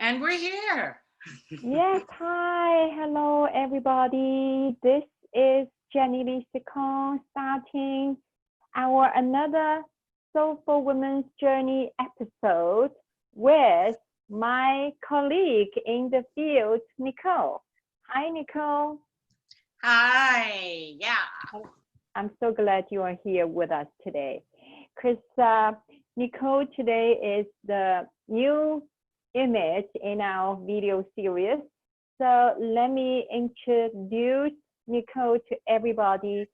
And we're here. Yes, hi, hello everybody. This is Jenny Lee Kong starting our another Soulful Women's Journey episode with my colleague in the field, Nicole. Hi, Nicole. Hi, yeah. I'm so glad you are here with us today. Because Nicole today is the new image in our video series. So let me introduce Nicole to everybody.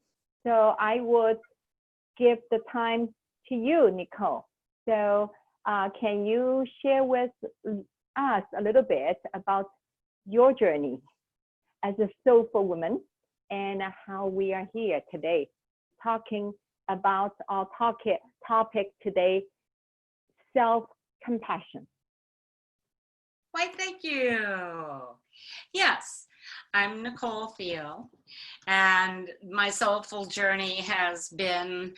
So I would give the time to you, Nicole. So can you share with us a little bit about your journey as a soulful woman and how we are here today talking about our topic today, self-compassion. Why, thank you. Yes, I'm Nicole Thiel, and my soulful journey has been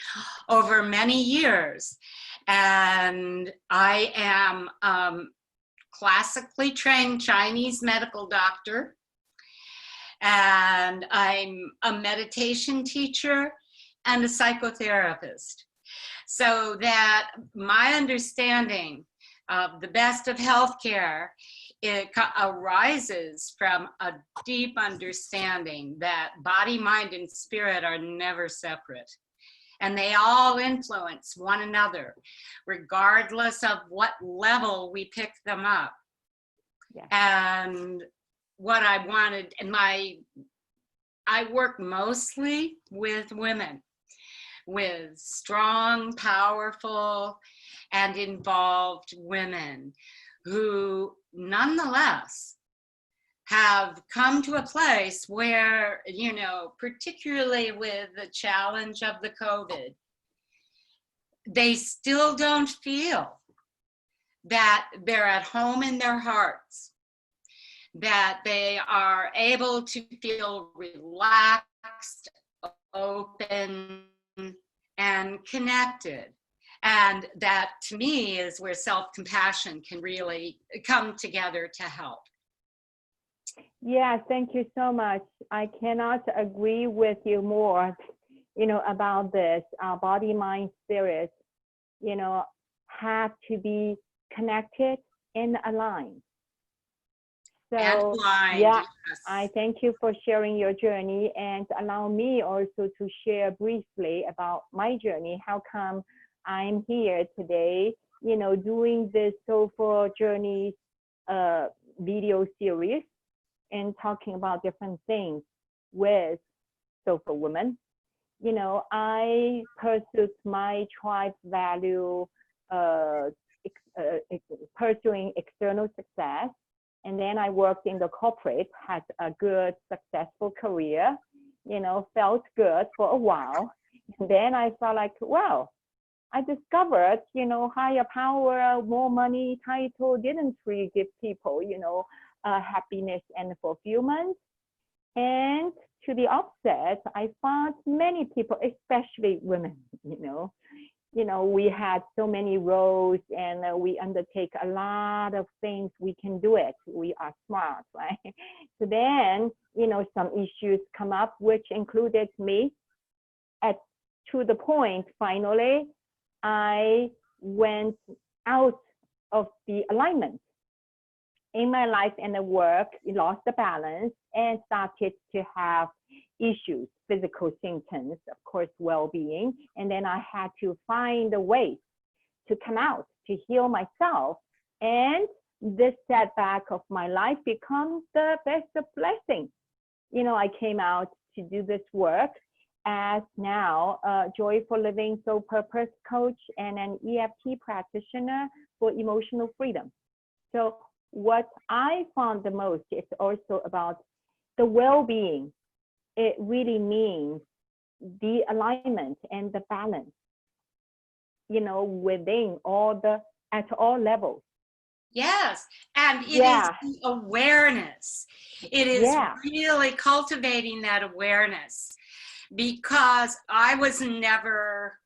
over many years. And I am classically trained Chinese medical doctor, and I'm a meditation teacher and a psychotherapist. So that my understanding of the best of healthcare, it arises from a deep understanding that body, mind, and spirit are never separate. And they all influence one another, regardless of what level we pick them up. Yeah. And what I wanted, I work mostly with women, with strong, powerful, and involved women who nonetheless have come to a place where, particularly with the challenge of the COVID, they still don't feel that they're at home in their hearts, that they are able to feel relaxed, open, and connected. And that, to me, is where self-compassion can really come together to help. Yeah, thank you so much. I cannot agree with you more, about this. Our body, mind, spirit, have to be connected and aligned. So, and aligned, yeah, yes. I thank you for sharing your journey and allow me also to share briefly about my journey. How come I'm here today, doing this Soulful Journey video series and talking about different things with Soulful women. I pursued my tribe value, pursuing external success. And then I worked in the corporate, had a good, successful career, felt good for a while. And then I felt like, wow, I discovered, higher power, more money, title didn't really give people, happiness and fulfillment. And to the opposite, I found many people, especially women, we had so many roles and we undertake a lot of things. We can do it. We are smart, right? So then, some issues come up, which included me. To the point, finally, I went out of the alignment in my life and the work, lost the balance and started to have issues, physical symptoms, of course, well-being. And then I had to find a way to come out, to heal myself. And this setback of my life becomes the best of blessing. I came out to do this work as now a joyful living soul purpose coach and an EFT practitioner for emotional freedom. So what I found the most is also about the well-being. It really means the alignment and the balance, within at all levels. Yes, and it is the awareness. It is really cultivating that awareness, because I was never,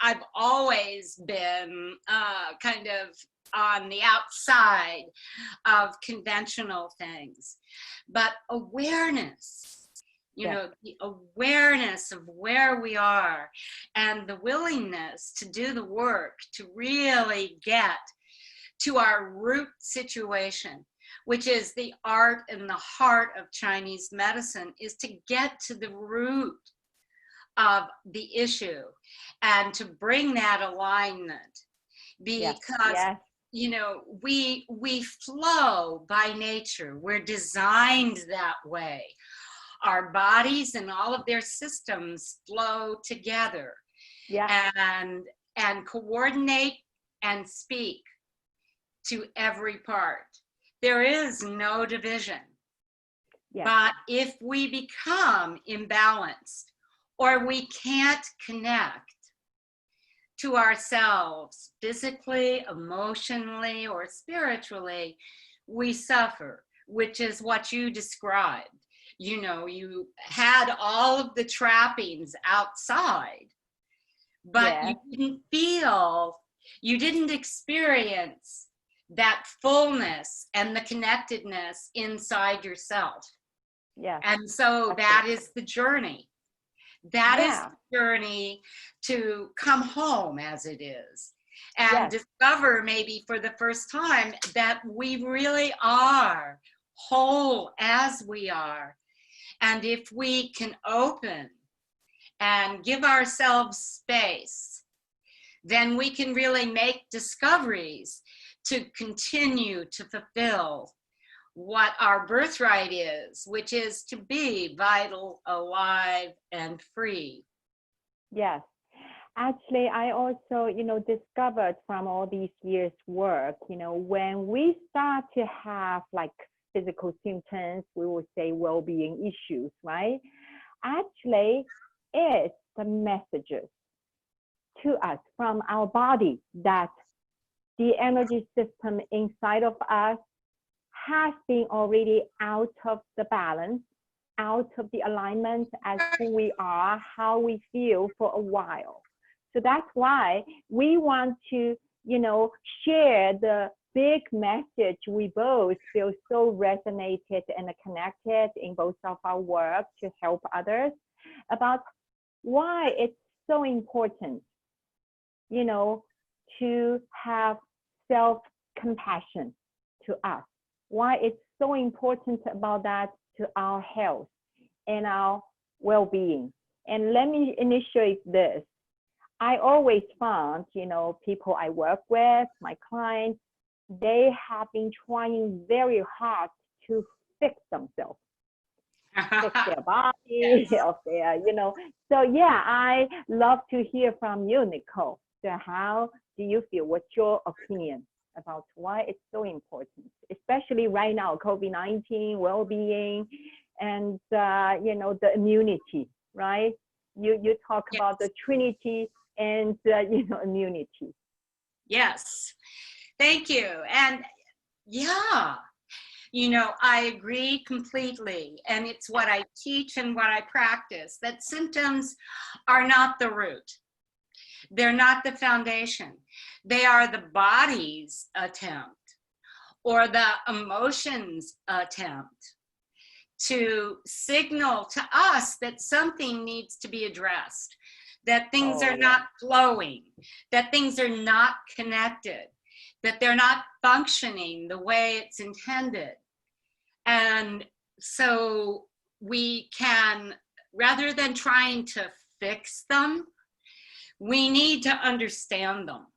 I've always been kind of on the outside of conventional things, but awareness, the awareness of where we are and the willingness to do the work to really get to our root situation, which is the art and the heart of Chinese medicine, is to get to the root of the issue and to bring that alignment, because we flow by nature. We're designed that way. Our bodies and all of their systems flow together and coordinate and speak to every part. There is no division. But if we become imbalanced or we can't connect to ourselves physically, emotionally, or spiritually, we suffer, which is what you described. You had all of the trappings outside, but you didn't experience that fullness and the connectedness inside yourself. And so that is the journey. That is the journey to come home, as it is, and discover maybe for the first time that we really are whole as we are. And if we can open and give ourselves space, then we can really make discoveries to continue to fulfill what our birthright is, which is to be vital, alive, and free. Yes. Actually, I also, discovered from all these years' work, when we start to have like physical symptoms, we will say well-being issues, right? Actually, it's the messages to us from our body that the energy system inside of us has been already out of the balance, out of the alignment as who we are, how we feel for a while. So that's why we want to, share the big message we both feel so resonated and connected in both of our work to help others about why it's so important, to have self-compassion to us. Why it's so important about that to our health and our well-being. And let me initiate this. I always found, people I work with, my clients, they have been trying very hard to fix themselves, fix their body, of their, So I love to hear from you, Nicole. So how do you feel? What's your opinion about why it's so important, especially right now, COVID-19, well-being, and the immunity, right? You talk about the Trinity and immunity. Yes, thank you. And I agree completely. And it's what I teach and what I practice, that symptoms are not the root. They're not the foundation. They are the body's attempt or the emotions attempt to signal to us that something needs to be addressed, that things are not flowing, that things are not connected, that they're not functioning the way it's intended. And so we can, rather than trying to fix them, we need to understand them.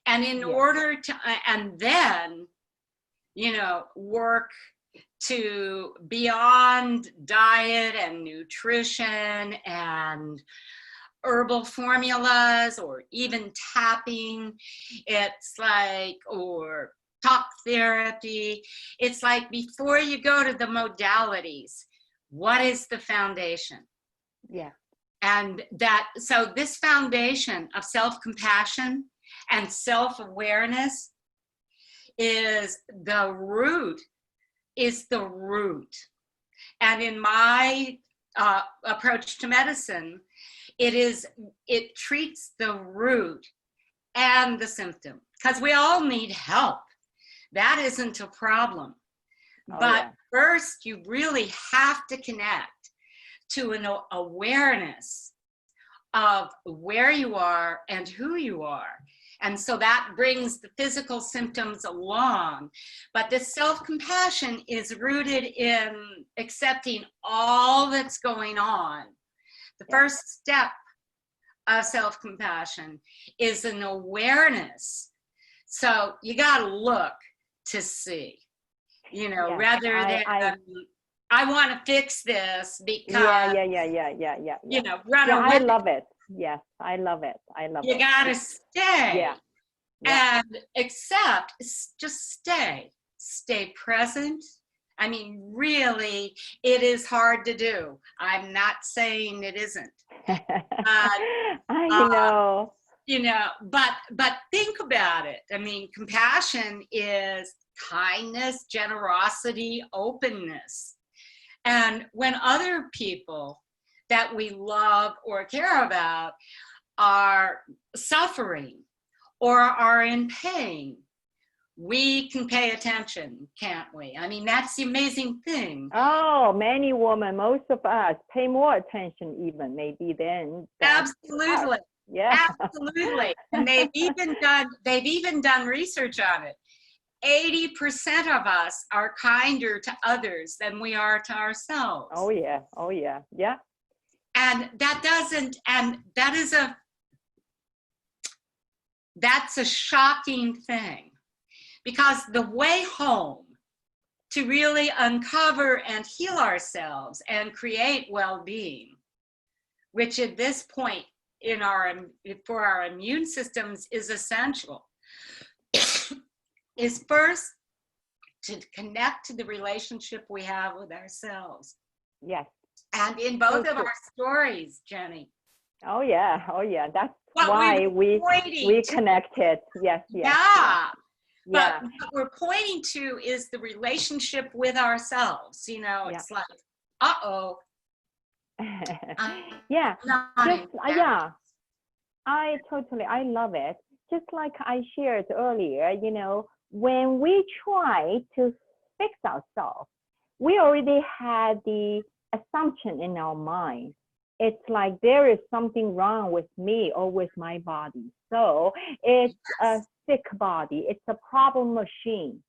And in order to, and then, work to beyond diet and nutrition and herbal formulas or even tapping, or talk therapy. It's like before you go to the modalities, what is the foundation? And so this foundation of self-compassion and self-awareness is the root. And in my approach to medicine, it treats the root and the symptom. because we all need help. That isn't a problem. Oh, But yeah. first, you really have to connect to an awareness of where you are and who you are. And so that brings the physical symptoms along. But this self-compassion is rooted in accepting all that's going on. The Yeah. first step of self-compassion is an awareness. So you got to look to see, Yes, rather than I want to fix this because, yeah. run Yeah, away. I love it. Yes, I love it. I love You it. got to stay. Yeah. Yeah. And accept, just stay present. I mean, really, it is hard to do. I'm not saying it isn't. I know. But think about it. I mean, compassion is kindness, generosity, openness. And when other people that we love or care about are suffering or are in pain, we can pay attention, can't we? I mean, that's the amazing thing. Oh, many women, most of us pay more attention even maybe than Absolutely. us. Yeah. Absolutely. And they've even done research on it. 80% of us are kinder to others than we are to ourselves. Oh yeah. Oh yeah. Yeah. And that's a shocking thing, because the way home to really uncover and heal ourselves and create well-being, which at this point for our immune systems is essential, is first to connect to the relationship we have with ourselves. Yes. And in both of our stories, Jenny. Oh yeah. Oh yeah. That's what why we connected. Yes. Yeah. Yeah. But what we're pointing to is the relationship with ourselves. It's like, uh-oh. Yeah. I love it. Just like I shared earlier, when we try to fix ourselves, we already had the assumption in our mind. It's like there is something wrong with me or with my body. So it's a sick body. It's a problem machine.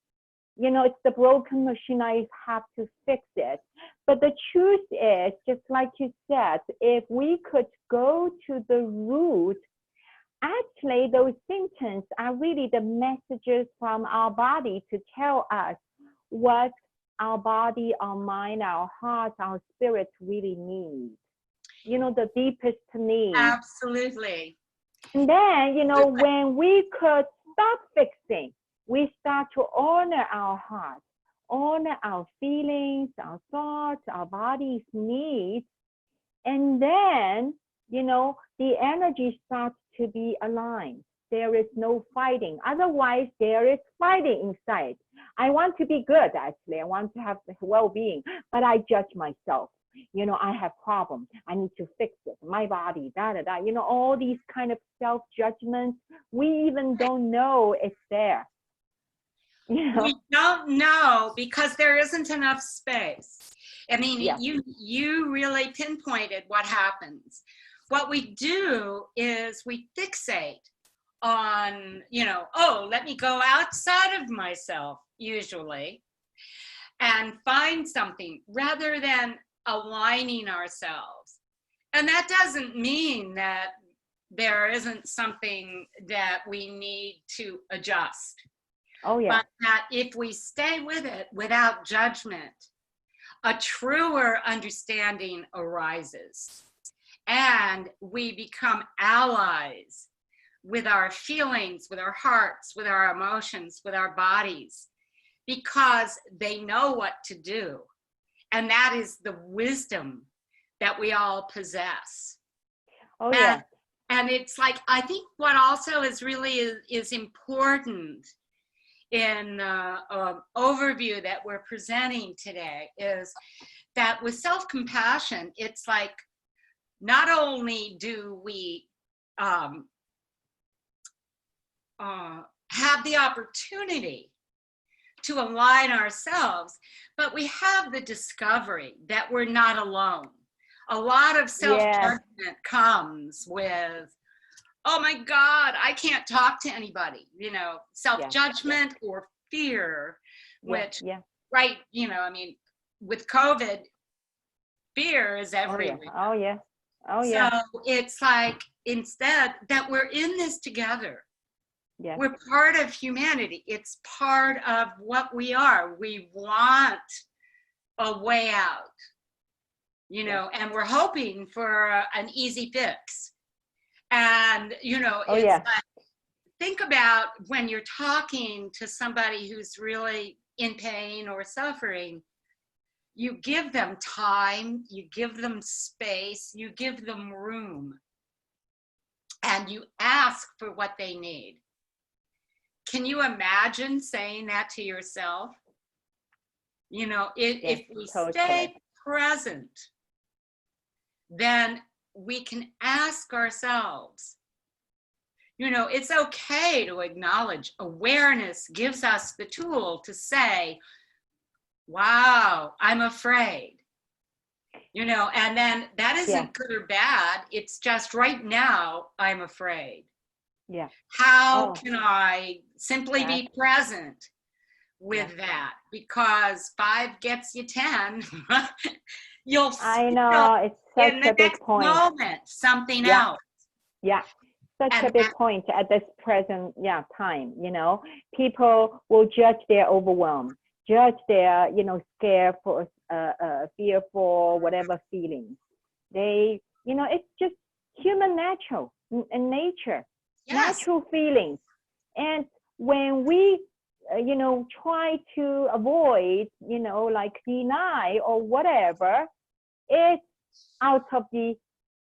It's the broken machine. I have to fix it. But the truth is, just like you said, if we could go to the root, actually those symptoms are really the messages from our body to tell us what our body, our mind, our heart, our spirit really need. The deepest need. Absolutely. And then, when we could stop fixing, we start to honor our heart, honor our feelings, our thoughts, our body's needs. And then, the energy starts to be aligned. There is no fighting. Otherwise, there is fighting inside. I want to be good, actually. I want to have well-being, but I judge myself. I have problems. I need to fix it. My body, all these kind of self-judgments. We even don't know it's there. We don't know because there isn't enough space. I mean, you really pinpointed what happens. What we do is we fixate on, let me go outside of myself, usually, and find something rather than aligning ourselves. And that doesn't mean that there isn't something that we need to adjust. Oh, yeah. But that if we stay with it without judgment, a truer understanding arises. And we become allies with our feelings, with our hearts, with our emotions, with our bodies, because they know what to do. And that is the wisdom that we all possess. Oh, yeah. And it's like, I think what also is really is important in overview that we're presenting today is that with self-compassion, it's like, not only do we have the opportunity to align ourselves, but we have the discovery that we're not alone. A lot of self-judgment comes with, oh my God, I can't talk to anybody, you know, self-judgment or fear, which, right, you know, I mean, with COVID, fear is everywhere. Oh yeah. So it's like, instead that we're in this together. Yeah. We're part of humanity. It's part of what we are. We want a way out, you know, and we're hoping for an easy fix. And, you know, it's like, think about when you're talking to somebody who's really in pain or suffering, you give them time, you give them space, you give them room, and you ask for what they need. Can you imagine saying that to yourself? You know, if we stay present, then we can ask ourselves, you know, it's okay to acknowledge. Awareness gives us the tool to say, wow, I'm afraid. You know, and then that isn't good or bad. It's just right now, I'm afraid. Yeah. How can I simply be present with that? Because 5 gets you 10. You'll I know, it's such in the a big next point. moment something else. Yeah, such a big point at this present time. You know, people will judge their overwhelm, judge their, you know, scared for fearful, whatever feelings. They, you know, it's just human natural and nature, natural feelings. And when we, you know, try to avoid, you know, like deny or whatever, it's out of the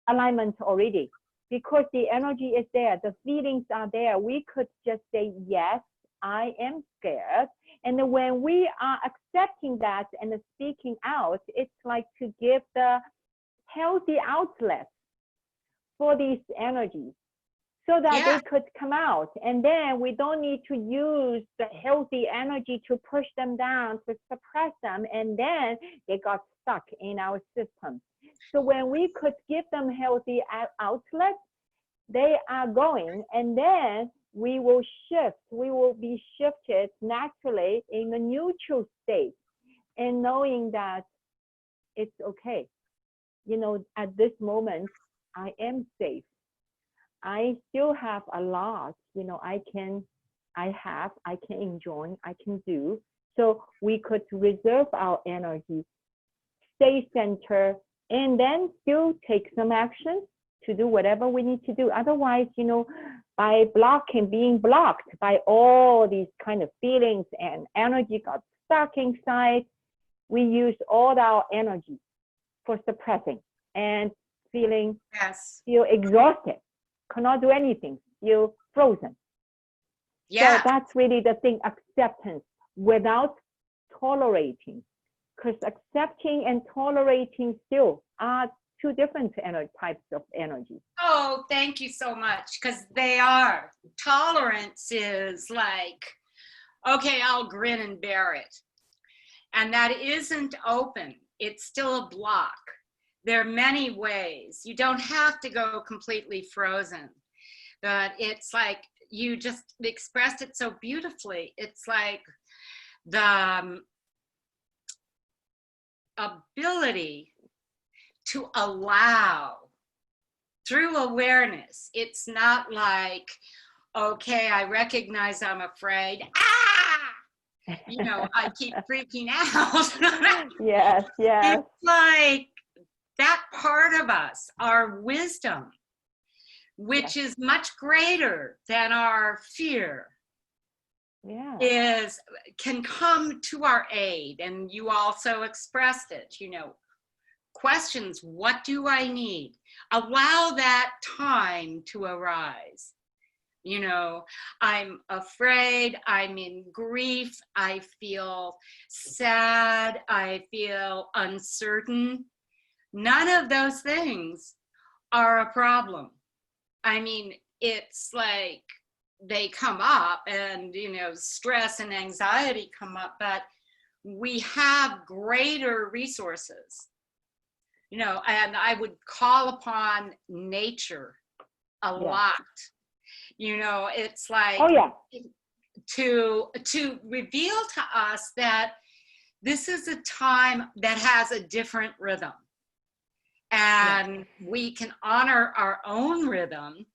alignment already, because the energy is there, the feelings are there. We could just say, yes, I am scared. And then when we are accepting that and speaking out, it's like to give the healthy outlet for these energies so that they could come out. And then we don't need to use the healthy energy to push them down, to suppress them, and then they got stuck in our system. So when we could give them healthy outlets, they are going, and then we will shift. We will be shifted naturally in a neutral state, and knowing that it's okay. You know, at this moment, I am safe. I still have a lot, you know, I can enjoy, I can do. So we could reserve our energy, stay centered, and then still take some action to do whatever we need to do. Otherwise, you know, by being blocked by all these kind of feelings and energy got stuck inside, we use all our energy for suppressing and feel exhausted, cannot do anything, feel frozen. So that's really the thing, acceptance without tolerating, because accepting and tolerating still are 2 different types of energy. Oh, thank you so much, because they are. Tolerance is like, okay, I'll grin and bear it. And that isn't open. It's still a block. There are many ways. You don't have to go completely frozen, but it's like, you just expressed it so beautifully. It's like the ability to allow through awareness. It's not like, okay, I recognize I'm afraid. You know, I keep freaking out. Yes. It's like that part of us, our wisdom, which is much greater than our fear, can come to our aid. And you also expressed it, you know, questions, what do I need? Allow that time to arise. You know, I'm afraid, I'm in grief, I feel sad, I feel uncertain. None of those things are a problem. I mean, it's like they come up, and, you know, stress and anxiety come up, but we have greater resources, you know, and I would call upon nature a lot. You know, it's like, Oh yeah. to reveal to us that this is a time that has a different rhythm, and we can honor our own rhythm,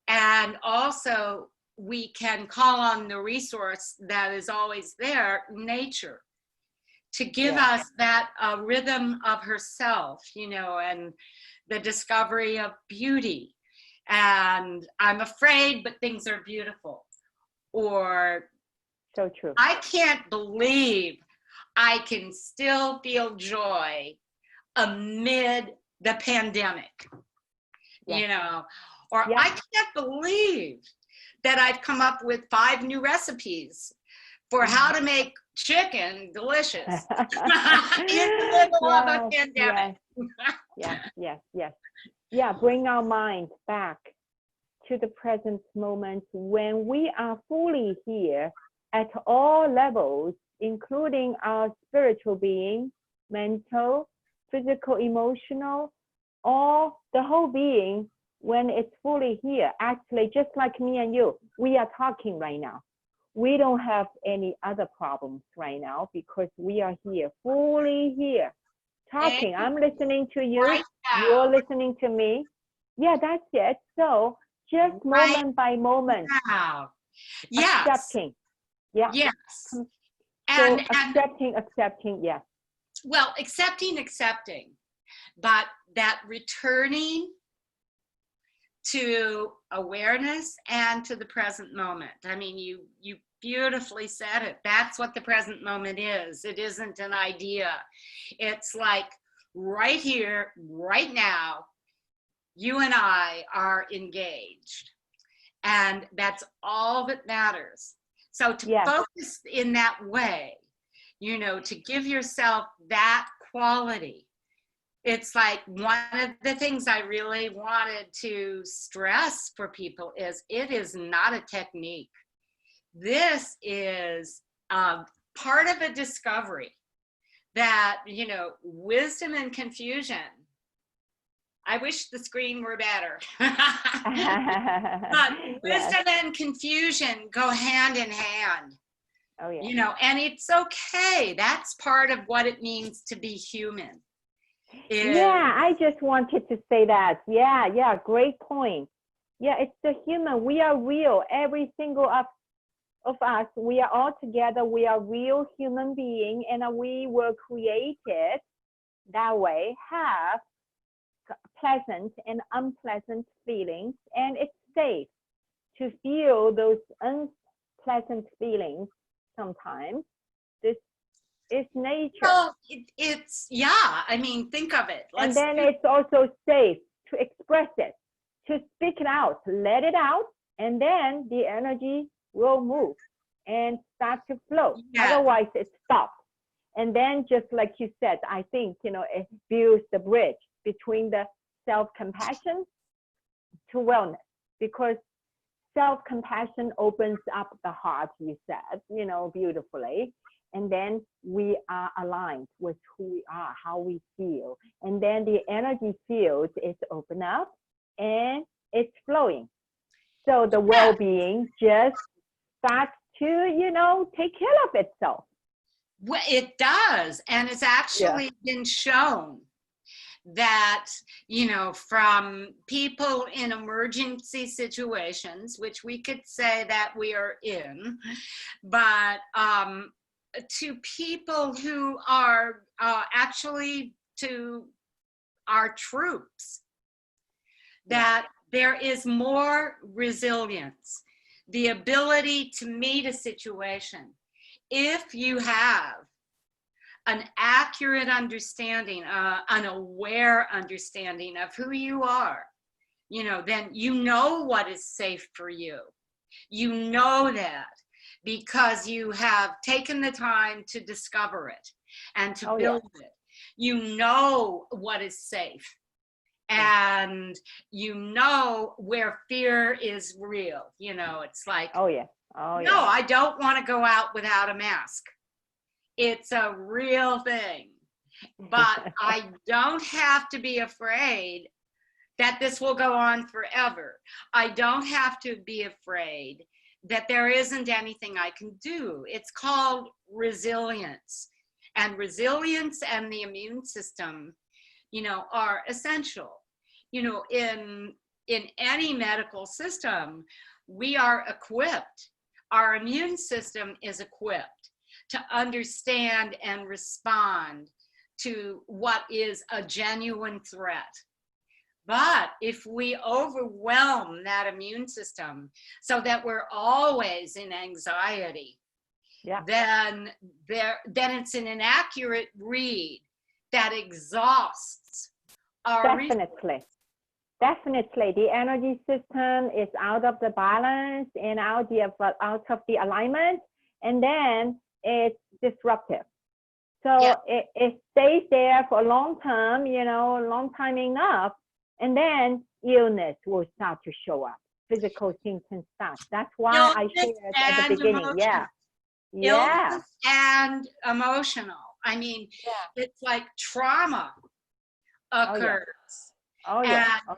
and also we can call on the resource that is always there, nature, to give us that rhythm of herself, you know, and the discovery of beauty. And I'm afraid, but things are beautiful. Or, So true. I can't believe I can still feel joy amid the pandemic, you know, or I can't believe that I've come up with 5 new recipes for how to make chicken delicious in the middle of a pandemic. Yeah, bring our mind back to the present moment when we are fully here at all levels, including our spiritual being, mental, physical, emotional, all the whole being. When it's fully here, actually, just like me and you, we are talking right now. We don't have any other problems right now because we are here, fully here, talking. I'm listening to you, right you're listening to me. Yeah, that's it. So just moment by moment, accepting. Yes. So And accepting, yes. Well, accepting, but that returning to awareness and to the present moment. I mean, you beautifully said it. That's what the present moment is. It isn't an idea. It's like right here, right now, you and I are engaged. And that's all that matters. So to focus in that way, you know, to give yourself that quality. It's like one of the things I really wanted to stress for people is it is not a technique. This is part of a discovery that, you know, wisdom and confusion. I wish the screen were better. But wisdom and confusion go hand in hand. Oh, yeah. You know, and it's okay. That's part of what it means to be human. Yeah, I just wanted to say that. Yeah, great point. Yeah, it's the human. We are real. Every single of us, we are all together. We are real human beings, and we were created that way, have pleasant and unpleasant feelings, and it's safe to feel those unpleasant feelings sometimes. This is nature. Well, it's, I mean, think of it. And then it's also safe to express it, to speak it out, let it out, and then the energy will move and start to flow. Otherwise, it stops. And then, just like you said, I think, you know, it builds the bridge between the self-compassion to wellness, because self-compassion opens up the heart, you said, you know, beautifully. And then we are aligned with who we are, how we feel. And then the energy field is open up and it's flowing. So the well-being just starts to, you know, take care of itself. Well, it does. And it's actually been shown that, you know, from people in emergency situations, which we could say that we are in, but to people who are actually to our troops, that there is more resilience, the ability to meet a situation. If you have an accurate understanding, an aware understanding of who you are, you know, then you know what is safe for you. You know that because you have taken the time to discover it and to build it. You know what is safe. and you know where fear is real. You know, it's like, Oh yeah. Oh no, yeah. I don't want to go out without a mask. It's a real thing. But I don't have to be afraid that this will go on forever. I don't have to be afraid that there isn't anything I can do. It's called resilience. And resilience and the immune system, you know, are essential. You know, in any medical system, we are equipped. Our immune system is equipped to understand and respond to what is a genuine threat. But if we overwhelm that immune system so that we're always in anxiety, Yeah. then it's an inaccurate read that exhausts our Definitely. Definitely, the energy system is out of the balance and out of the alignment, and then it's disruptive. So Yeah. it stays there for a long time, you know, long time enough, and then illness will start to show up. Physical symptoms start. That's why I Illness shared at and the beginning. emotional. Yeah. Illness and emotional. I mean, Yeah. it's like trauma Oh yeah. occurs. Oh yeah. Oh,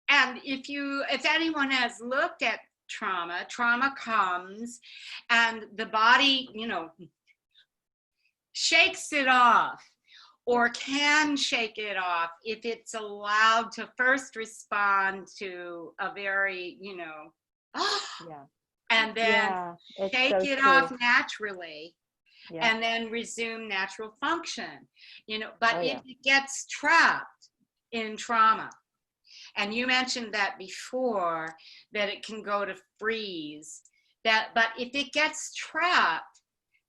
And if anyone has looked at trauma comes and the body, you know, shakes it off or can shake it off if it's allowed to first respond to a very, you know, yeah. and then Yeah. It's shake so it true. off naturally Yeah. and then resume natural function, you know. But Oh, if yeah. it gets trapped in trauma, and you mentioned that before, that it can go to freeze, but if it gets trapped,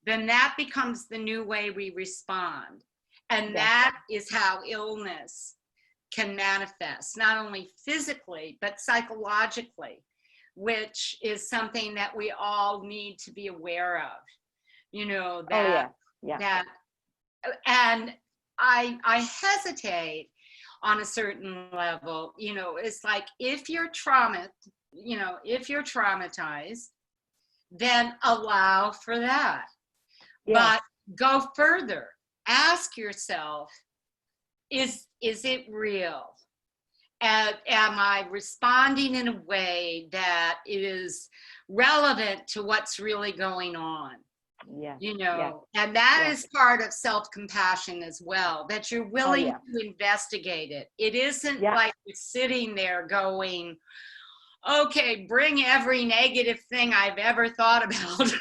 then that becomes the new way we respond. And Yeah. that is how illness can manifest, not only physically, but psychologically, which is something that we all need to be aware of. You know, Oh yeah. Yeah. that, and I hesitate on a certain level. You know, it's like if you're traumatized, then allow for that. Yeah. But go further. Ask yourself, is it real? Am I responding in a way that is relevant to what's really going on? Yeah. You know, Yeah. and that Yeah. is part of self-compassion as well, that you're willing yeah. to investigate it. It isn't Yeah. like you're sitting there going, okay, bring every negative thing I've ever thought about.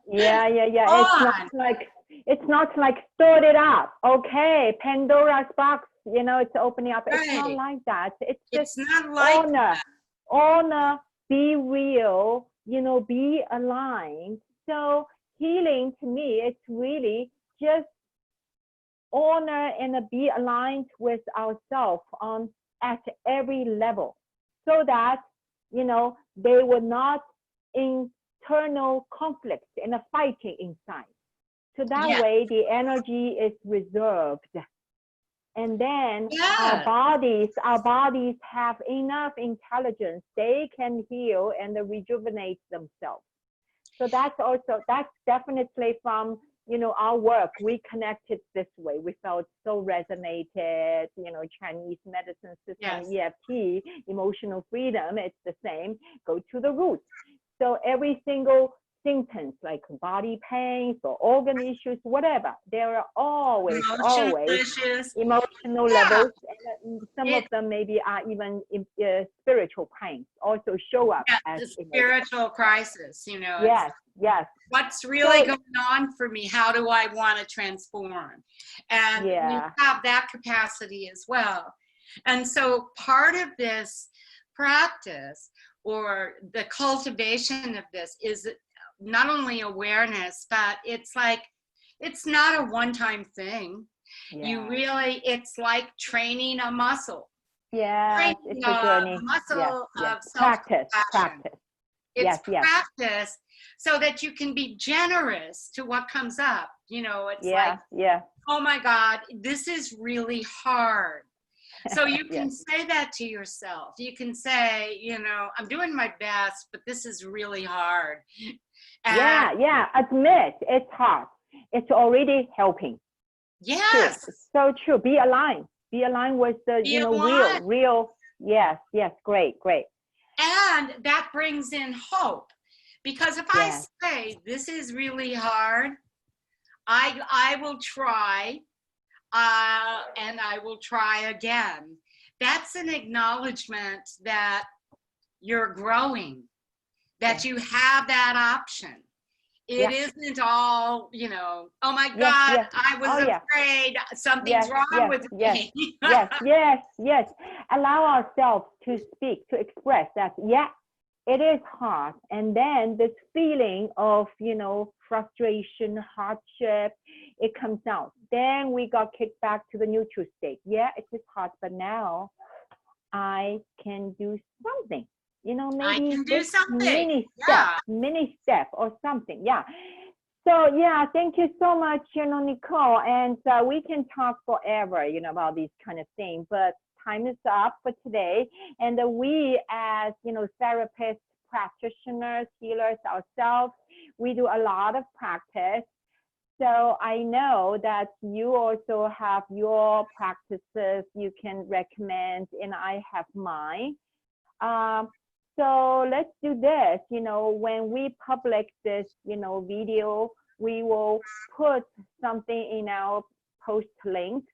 Yeah. On. It's not like stir it up. Okay, Pandora's box. You know, it's opening up. It's not Right. like that. It's just It's not like honor, be real. You know, be aligned. So healing to me, it's really just honor and be aligned with ourselves on at every level, so that you know they were not internal conflicts and a fighting inside. So that yeah. way the energy is reserved, and then Yeah. our bodies have enough intelligence, they can heal and rejuvenate themselves. So that's definitely from, you know, our work. We connected this way. We felt so resonated, you know, Chinese medicine system, Yes. EFT, emotional freedom, it's the same. Go to the roots. So every single symptoms like body pains or organ issues, whatever, there are always Emotional issues. emotional Yeah. levels, and some of them maybe are even spiritual pains also show up as the emotions. spiritual crisis, you know. Yes, yes. What's really So, going on for me? How do I want to transform? And we yeah, have that capacity as well. And so part of this practice, or the cultivation of this, is not only awareness, but it's like, it's not a one-time thing. You really, it's like training a muscle. yes, it's a journey. Muscle Yes. of Practice. self-compassion. It's Yes. practice so that you can be generous to what comes up. You know, it's like, Yeah. oh my God, this is really hard. So you can Yes. say that to yourself. You can say, you know, I'm doing my best, but this is really hard. And Yeah. Admit it's hard. It's already helping. True. yes, It's so true. Be aligned. Be aligned with the, be real, aligned. real. Yes. Great. And that brings in hope. Because if I Yes. say this is really hard, I will try, and I will try again. That's an acknowledgement that you're growing, that you have that option. It isn't all, you know, oh my God, Yes. I was Oh, yeah. afraid something's wrong with me. Yes. Allow ourselves to speak, to express that, it is hard. And then this feeling of, frustration, hardship, it comes out. Then we got kicked back to the neutral state. Yeah, it is hard, but now I can do something. I Maybe can do this something. mini step or something. Yeah. So thank you so much, Nicole. And we can talk forever, about these kind of things, but time is up for today. And we as, therapists, practitioners, healers ourselves, we do a lot of practice. So I know that you also have your practices you can recommend, and I have mine. So let's do this. When we publish this, video, we will put something in our post links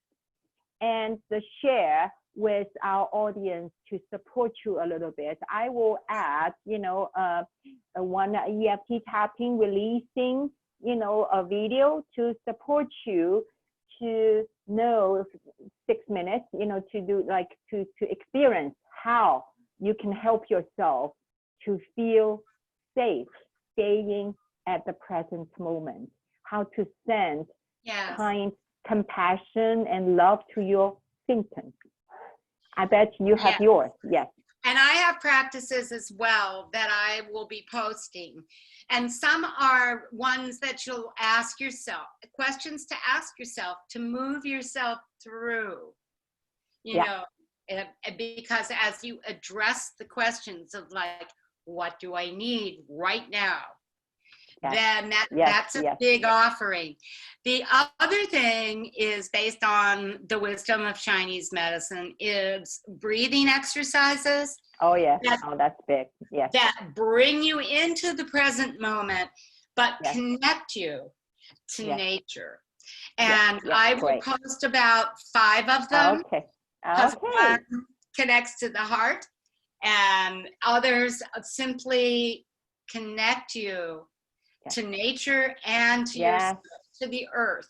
and share with our audience to support you a little bit. I will add, one EFT tapping, releasing, a video to support you to know 6 minutes, to do to experience how you can help yourself to feel safe, staying at the present moment, how to send kind compassion and love to your symptoms. I bet you have yours. Yes. And I have practices as well that I will be posting. And some are ones that you'll ask yourself, questions to ask yourself to move yourself through, you know, because as you address the questions of like, what do I need right now? Then that's a big offering. The other thing is based on the wisdom of Chinese medicine is breathing exercises. Oh, yes. That's big. Yes. That bring you into the present moment, but connect you to nature. And I will post about 5 of them. Okay. One connects to the heart, and others simply connect you to nature and to yourself, to the earth.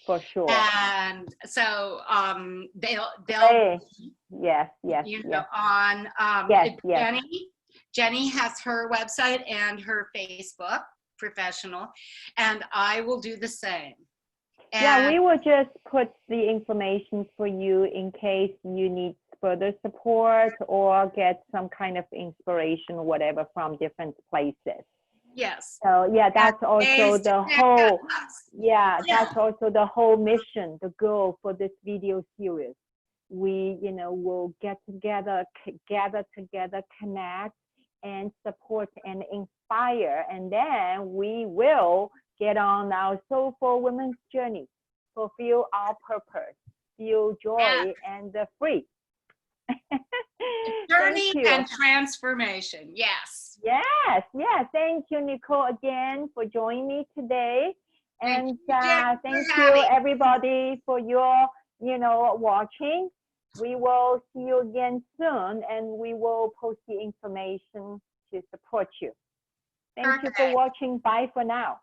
For sure. And so they'll on Jenny has her website and her Facebook professional, and I will do the same. And we will just put the information for you in case you need further support or get some kind of inspiration or whatever from different places. Yes. So that's also the whole. That's also the whole mission, the goal for this video series. We, will get together, gather together, connect, and support and inspire, and then we will get on our soulful women's journey, fulfill our purpose, feel joy and free. Journey and transformation. Yes. Thank you, Nicole, again for joining me today. And thank you everybody for your, watching. We will see you again soon, and we will post the information to support you. Thank you for watching. Bye for now.